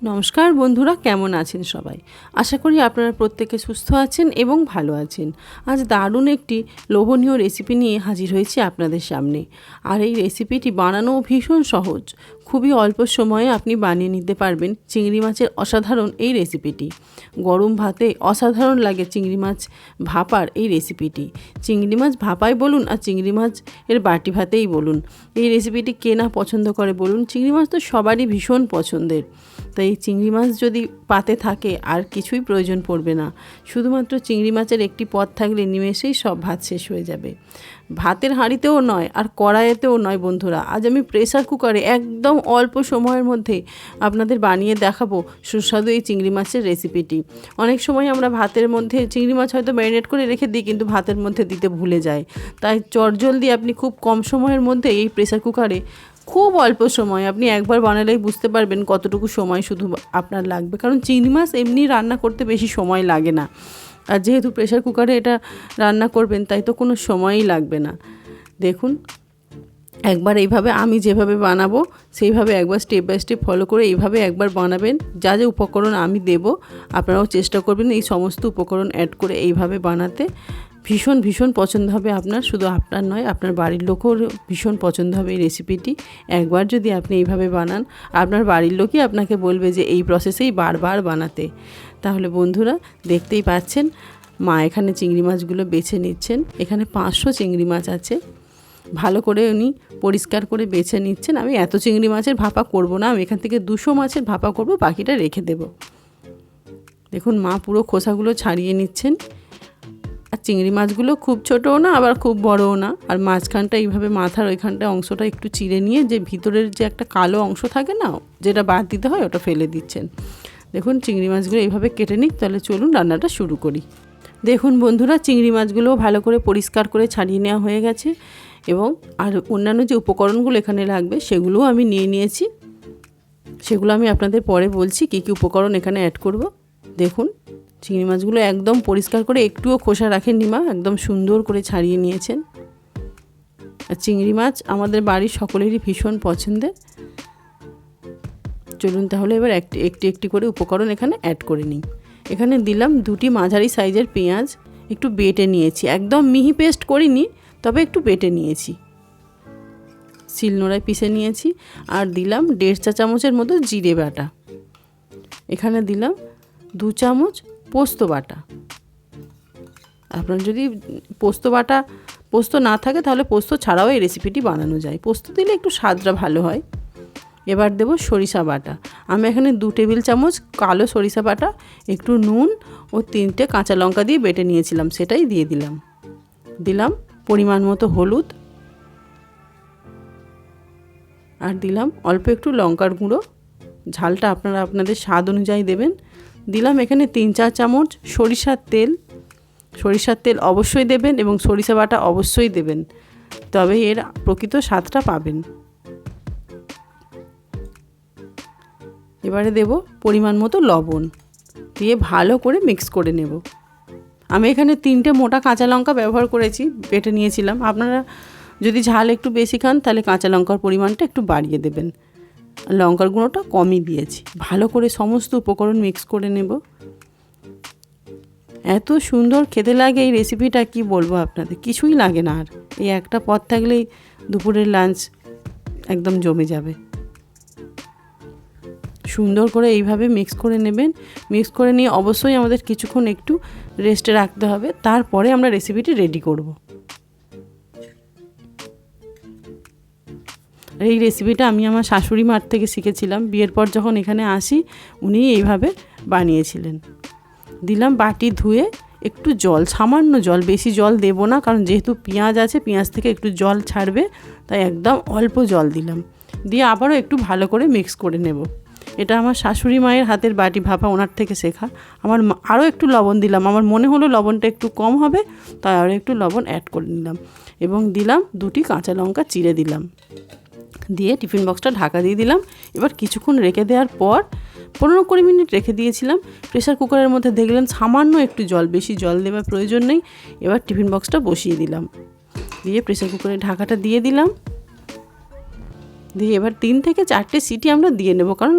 নমস্কার বন্ধুরা, কেমন আছেন সবাই? আশা করি আপনারা প্রত্যেকে সুস্থ আছেন এবং ভালো আছেন। আজ দারুণ একটি লোভনীয় রেসিপি নিয়ে হাজির হয়েছি আপনাদের সামনে। আর এই রেসিপিটি বানানো ভীষণ সহজ, খুবই অল্প সময়ে আপনি বানিয়ে নিতে পারবেন চিংড়ি মাছের অসাধারণ এই রেসিপিটি। গরম ভাতে অসাধারণ লাগে চিংড়ি মাছ ভাপার এই রেসিপিটি। চিংড়ি মাছ ভাপাই বলুন আর চিংড়ি মাছ এর বাটি ভাতেই বলুন, এই রেসিপিটি কে না পছন্দ করে বলুন? চিংড়ি মাছ তো সবারই ভীষণ পছন্দের। তাই এই চিংড়ি মাছ যদি পাতে থাকে আর কিছুই প্রয়োজন পড়বে না, শুধুমাত্র চিংড়ি মাছের একটি পদ থাকলে নিমেষেই সব ভাত শেষ হয়ে যাবে। ভাতের হাঁড়িতেও নয় আর কড়াইতেও নয় বন্ধুরা, আজ আমি প্রেসার কুকারে একদম অল্প সময়ের মধ্যে আপনাদের বানিয়ে দেখাবো সুস্বাদু এই চিংড়ি মাছের রেসিপিটি। অনেক সময় আমরা ভাতের মধ্যে চিংড়ি মাছ হয়তো ম্যারিনেট করে রেখে দিই, কিন্তু ভাতের মধ্যে দিতে ভুলে যাই। তাই চটজলদি আপনি খুব কম সময়ের মধ্যে এই প্রেসার কুকারে খুব অল্প সময় আপনি একবার বানালেই বুঝতে পারবেন কতটুকু সময় শুধু আপনার লাগবে, কারণ চিংড়ি মাছ এমনি রান্না করতে বেশি সময় লাগে না। আর যেহেতু প্রেসার কুকারে এটা রান্না করবেন তাই তো কোনো সময়ই লাগবে না। দেখুন, একবার এইভাবে আমি যেভাবে বানাবো সেইভাবে একবার স্টেপ বাই স্টেপ ফলো করে এইভাবে একবার বানাবেন। যা যা উপকরণ আমি দেব আপনারাও চেষ্টা করবেন এই সমস্ত উপকরণ অ্যাড করে এইভাবে বানাতে। ভীষণ ভীষণ পছন্দ হবে আপনার, শুধু আপনার নয় আপনার বাড়ির লোকেও ভীষণ পছন্দ হবে এই রেসিপিটি। একবার যদি আপনি এইভাবে বানান, আপনার বাড়ির লোকই আপনাকে বলবে যে এই প্রসেসেই বারবার বানাতে। তাহলে বন্ধুরা দেখতেই পাচ্ছেন, মা এখানে চিংড়ি মাছগুলো বেছে নিচ্ছেন। এখানে 500 চিংড়ি মাছ আছে, ভালো করে উনি পরিষ্কার করে বেছে নিচ্ছেন। আমি এত চিংড়ি মাছের ভাপা করব না, আমি এখান থেকে 200 মাছের ভাপা করব, বাকিটা রেখে দেব। দেখুন মা পুরো খোসাগুলো ছাড়িয়ে নিচ্ছেন। আর চিংড়ি মাছগুলো খুব ছোটও না আবার খুব বড়ও না, আর মাঝখানটা এইভাবে মাথার ওইখানটা অংশটা একটু চিড়ে নিয়ে যে ভিতরের যে একটা কালো অংশ থাকে না, যেটা বাদ দিতে হয়, ওটা ফেলে দিচ্ছেন। দেখুন চিংড়ি মাছগুলো এইভাবে কেটে নিক। তাহলে চলুন রান্নাটা শুরু করি। দেখুন বন্ধুরা, চিংড়ি মাছগুলো ভালো করে পরিষ্কার করে ছাড়িয়ে নেওয়া হয়ে গেছে এবং আর অন্যান্য যে উপকরণগুলো এখানে লাগবে সেগুলোও আমি নিয়ে নিয়েছি। সেগুলো আমি আপনাদের পরে বলছি কী কী উপকরণ এখানে অ্যাড করব। দেখুন চিংড়ি মাছগুলো একদম পরিষ্কার করে একটুও খোসা রাখেননি মা, একদম সুন্দর করে ছাড়িয়ে নিয়েছেন। আর চিংড়ি মাছ আমাদের বাড়ির সকলেরই ভীষণ পছন্দের। চলুন তাহলে এবার একটি করে উপকরণ এখানে অ্যাড করে নিই। এখানে দিলাম 2টি মাঝারি সাইজের পেঁয়াজ, একটু বেটে নিয়েছি, একদম মিহি পেস্ট করিনি, তবে একটু বেটে নিয়েছি, শিলনোড়ায় পিষে নিয়েছি। আর দিলাম 1.5 চা চামচের মতো জিরে বাটা। এখানে দিলাম 2 চামচ পোস্ত বাটা। আপনার যদি পোস্ত না থাকে তাহলে পোস্ত ছাড়াও এই রেসিপিটি বানানো যায়, পোস্ত দিলে একটু স্বাদটা ভালো হয়। এবার দেব সরিষা বাটা। আমি এখানে 2 টেবিল চামচ কালো সরিষা বাটা, একটু নুন ও 3টে কাঁচা লঙ্কা দিয়ে বেটে নিয়েছিলাম, সেটাই দিয়ে দিলাম। দিলাম পরিমাণ মতো হলুদ, আর দিলাম অল্প একটু লঙ্কার গুঁড়ো, ঝালটা আপনারা আপনাদের স্বাদ অনুযায়ী দেবেন। দিলাম এখানে 3-4 চামচ সরিষার তেল অবশ্যই দেবেন এবং সরিষা বাটা অবশ্যই দেবেন, তবে এর প্রকৃত স্বাদটা পাবেন। এবারে দেব পরিমাণ মতো লবণ, দিয়ে ভালো করে মিক্স করে নেব। আমি এখানে 3টে মোটা কাঁচা লঙ্কা ব্যবহার করেছি, বেটে নিয়েছিলাম। আপনারা যদি ঝাল একটু বেশি খান তাহলে কাঁচা লঙ্কার পরিমাণটা একটু বাড়িয়ে দেবেন, লঙ্কার গুঁড়োটা কমই দিয়েছি। ভালো করে সমস্ত উপকরণ মিক্স করে নেব। এত সুন্দর খেতে লাগে এই রেসিপিটা, কি বলবো আপনাদের, কিছুই লাগে না। আর এই একটা পদ থাকলেই দুপুরের লাঞ্চ একদম জমে যাবে। সুন্দর করে এইভাবে মিক্স করে নেবেন। মিক্স করে নিয়ে অবশ্যই আমাদের কিছুক্ষণ একটু রেস্টে রাখতে হবে, তারপরে আমরা রেসিপিটি রেডি করব। এই রেসিপিটা আমি আমার শাশুড়ি মার থেকে শিখেছিলাম। বিয়ের পর যখন এখানে আসি উনি এইভাবে বানিয়েছিলেন। দিলাম বাটি ধুয়ে একটু জল, সামান্য জল, বেশি জল দেব না, কারণ যেহেতু পেঁয়াজ আছে পেঁয়াজ থেকে একটু জল ছাড়বে, তাই একদম অল্প জল দিলাম। দিয়ে আবারও একটু ভালো করে মিক্স করে নেব। এটা আমার শাশুড়ি মায়ের হাতের বাটি ভাপা, ওনার থেকে শেখা। আমার আরও একটু লবণ দিলাম, আমার মনে হলো লবণটা একটু কম হবে, তাই আরও একটু লবণ অ্যাড করে নিলাম। এবং দিলাম 2টি কাঁচা লঙ্কা চিড়ে দিলাম, দিয়ে টিফিন বক্সটা ঢাকা দিয়ে দিলাম। এবার কিছুক্ষণ রেখে দেওয়ার পর 15-20 মিনিট রেখে দিয়েছিলাম। প্রেসার কুকারের মধ্যে দেখলেন সামান্য একটু জল, বেশি জল দেওয়ার প্রয়োজন নেই। এবার টিফিন বক্সটা বসিয়ে দিলাম, দিয়ে প্রেসার কুকারের ঢাকাটা দিয়ে দিলাম। দিয়ে এবার 3 থেকে 4টে সিটি আমরা দিয়ে নেব, কারণ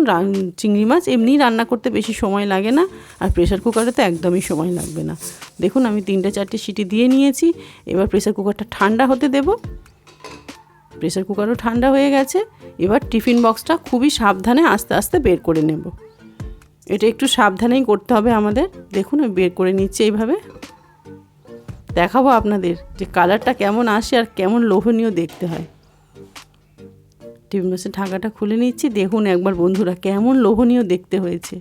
চিংড়ি মাছ এমনিই রান্না করতে বেশি সময় লাগে না, আর প্রেসার কুকারে তো একদমই সময় লাগবে না। দেখুন আমি 3-4টে সিটি দিয়ে নিয়েছি। এবার প্রেসার কুকারটা ঠান্ডা হতে দেব। প্রেসার কুকারও ঠান্ডা হয়ে গেছে। এবার টিফিন বক্সটা খুবই সাবধানে আস্তে আস্তে বের করে নেব। এটা একটু সাবধানেই করতে হবে আমাদের। দেখুন আমি বের করে নিচ্ছি এইভাবে। দেখাবো আপনাদের যে কালারটা কেমন আসে আর কেমন লোভনীয় দেখতে হয়। টিফিন বক্সের ঢাকাটা খুলে নিচ্ছি। দেখুন একবার বন্ধুরা কেমন লোভনীয় দেখতে হয়েছে।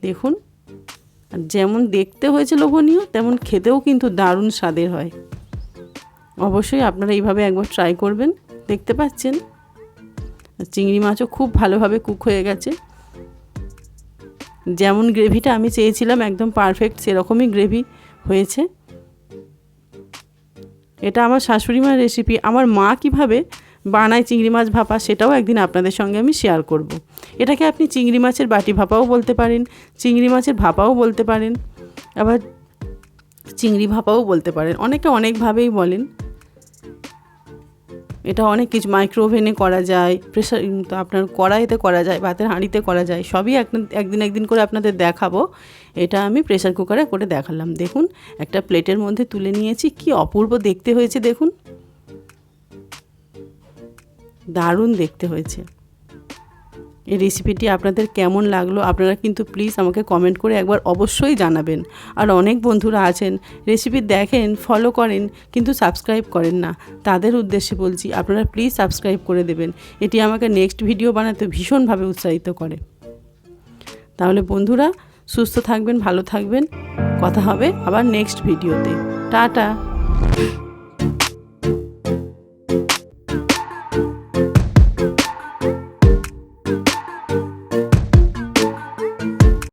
দেখুন, আর যেমন দেখতে হয়েছে লোভনীয়, তেমন খেতেও কিন্তু দারুণ স্বাদের হয়। অবশ্যই আপনারা এইভাবে একবার ট্রাই করবেন। দেখতে পাচ্ছেন চিংড়ি মাছও খুব ভালোভাবে কুক হয়ে গেছে। যেমন গ্রেভিটা আমি চেয়েছিলাম একদম পারফেক্ট সেরকমই গ্রেভি হয়েছে। এটা আমার শাশুড়ি মার রেসিপি। আমার মা কিভাবে বানায় চিংড়ি মাছ ভাপা সেটাও একদিন আপনাদের সঙ্গে আমি শেয়ার করব। এটাকে আপনি চিংড়ি মাছের বাটি ভাপাও বলতে পারেন, চিংড়ি মাছের ভাপাও বলতে পারেন, আবার চিংড়ি ভাপাও বলতে পারেন। অনেকে অনেকভাবেই বলেন। এটা অনেক কিছু মাইক্রোওভেনে করা যায়, প্রেসার তো আপনার কড়াইতে করা যায়, ভাতের হাঁড়িতে করা যায়। সবই একদিন করে আপনাদের দেখাবো। এটা আমি প্রেসার কুকারে করে দেখালাম। দেখুন একটা প্লেটের মধ্যে তুলে নিয়েছি। কি অপূর্ব দেখতে হয়েছে দেখুন, দারুণ দেখতে হয়েছে। এই রেসিপিটি আপনাদের কেমন লাগলো আপনারা কিন্তু প্লিজ আমাকে কমেন্ট করে একবার অবশ্যই জানাবেন। আর অনেক বন্ধুরা আছেন রেসিপি দেখেন, ফলো করেন, কিন্তু সাবস্ক্রাইব করেন না। তাদের উদ্দেশ্যে বলছি আপনারা প্লিজ সাবস্ক্রাইব করে দেবেন। এটি আমাকে নেক্সট ভিডিও বানাতে ভীষণভাবে উৎসাহিত করে। তাহলে বন্ধুরা সুস্থ থাকবেন, ভালো থাকবেন। কথা হবে আবার নেক্সট ভিডিওতে। টাটা।